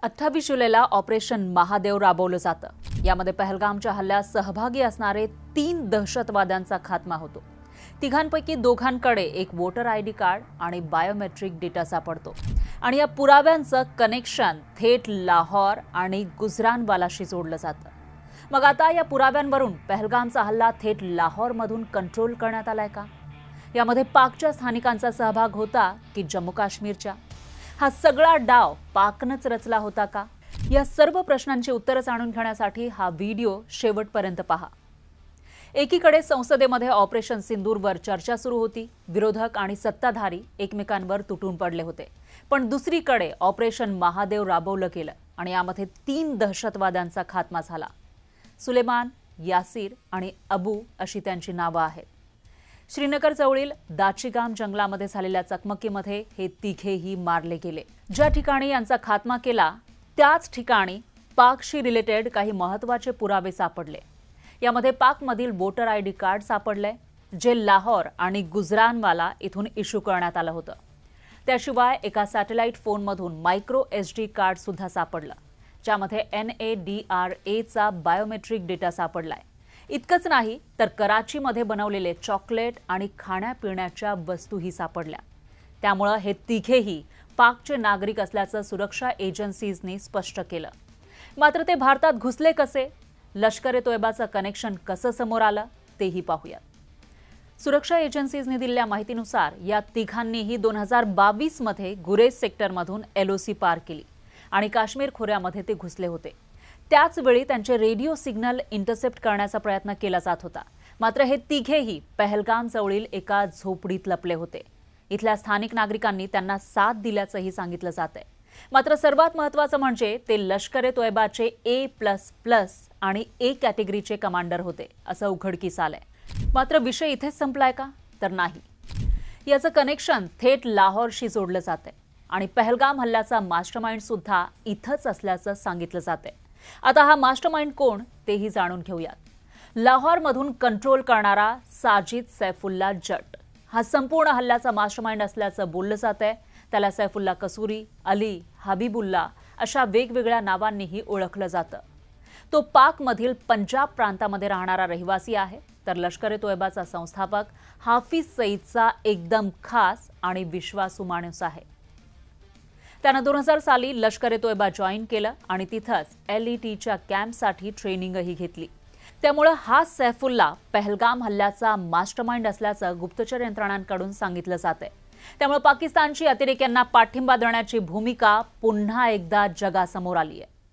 28 जुलैला ऑपरेशन महादेव राबवलं जातं। यामध्ये पहलगामच्या हल्ल्यात सहभागी असणारे 3 दहशतवाद्यांचा खात्मा होतो। तिघांपैकी दोघांकडे एक वोटर आयडी कार्ड आणि बायोमेट्रिक डेटा सापडतो आणि या पुराव्यांचं कनेक्शन थेट लाहोर आणि गुजरानवालाशी जोडलं जातं। मग आता या पुराव्यांवरून पहलगामचा हल्ला थेट लाहोरमधून कंट्रोल करण्यात आलाय का? यामध्ये पाकच्या स्थानिकांचा सहभाग होता की जम्मू काश्मीरच्या? हा सगळा डाव पाकनंच रचला होता का? या सर्व प्रश्नांची उत्तरे जाणून घेण्यासाठी हा व्हिडिओ शेवटपर्यंत पहा। एकीकडे संसदेमध्ये ऑपरेशन सिंदूरवर चर्चा सुरू होती। विरोधक आणि सत्ताधारी एकमेकांवर तुटून पडले होते। पण दुसरीकडे ऑपरेशन महादेव राबवलं गेलं आणि यामध्ये 3 दहशतवाद्यांचा खात्मा झाला। सुलेमान, यासीर आणि अबू अशी त्यांची नावं आहेत। श्रीनगर जवळील दाचीगाम जंगलामध्ये झालेल्या चकमकीमध्ये हे तिघेही मारले गेले। ज्या ठिकाणी यांचा खात्मा केला त्याच ठिकाणी पाकशी रिलेटेड काही महत्त्वाचे पुरावे सापडले। यामध्ये पाकमधील वोटर आयडी कार्ड सापडले, जे लाहोर आणि गुजरानवाला इथून इश्यू करण्यात आलं होतं। त्याशिवाय एका सॅटेलाइट फोनमधून मायक्रो SD कार्ड सुद्धा सापडलं, ज्यामध्ये NADRA चा बायोमेट्रिक डेटा सापडलाय। इतकंच नाही तर कराचीमध्ये बनवलेले चॉकलेट आणि खाण्यापिण्याच्या वस्तूही सापडल्या। त्यामुळे हे तिघेही पाकचे नागरिक असल्याचं सुरक्षा एजन्सीजनी स्पष्ट केलं। मात्र ते भारतात घुसले कसे? लष्कर-ए-तोयबाचं कनेक्शन कसं समोर आलं तेही पाहूयात। सुरक्षा एजन्सीजनी दिलेल्या माहितीनुसार या तिघांनीही 2022 मध्ये गुरेज सेक्टरमधून LOC पार केली आणि काश्मीर खोऱ्यामध्ये ते घुसले होते। त्याच वेळी त्यांचे रेडिओ सिग्नल इंटरसेप्ट करण्याचा प्रयत्न केला जात होता। मात्र हे तिघेही पहलगाम जवळील एका झोपडीत लपले होते। इथल्या स्थानिक नागरिकांनी त्यांना साथ दिल्याचंही सांगितलं जातंय। मात्र सर्वात महत्त्वाचं म्हणजे ते लष्कर-ए-तोयबाचे A++ आणि A कॅटेगरीचे कमांडर होते असं उघडकीस आलंय। मात्र विषय इथेच संपलाय का? तर नाही। याचं कनेक्शन थेट लाहोरशी जोडलं जातंय आणि पहलगाम हल्ल्याचा मास्टरमाइंड सुद्धा इथंच असल्याचं सांगितलं जातंय। आता हा मास्टरमाइंड कोण तेही जाणून घेऊयात। लाहोरमधून कंट्रोल करणारा साजिद सैफुल्ला जट हा संपूर्ण हल्ल्याचा मास्टरमाइंड असल्याचं बोललं जातंय। त्याला सैफुल्ला कसूरी, अली, हबीबुल्ला अशा वेगवेगळ्या नावांनीही ओळखलं जातं। तो पाकमधील पंजाब प्रांतामध्ये राहणारा रहिवासी आहे, तर लष्कर-ए-तोयबाचा संस्थापक हाफिज सईदचा एकदम खास आणि विश्वासू माणूस आहे। त्यानं 2000 साली लष्कर-ए-तोयबा जॉईन केलं आणि तिथंच LETच्या कॅम्पसाठी ट्रेनिंगही घेतली। त्यामुळे हा सैफुल्ला पहलगाम हल्ल्याचा मास्टरमाइंड असल्याचं गुप्तचर यंत्रणांकडून सांगितलं जातंय। त्यामुळे पाकिस्तानची अतिरेक्यांना पाठिंबा देण्याची भूमिका पुन्हा एकदा जगासमोर आली आहे।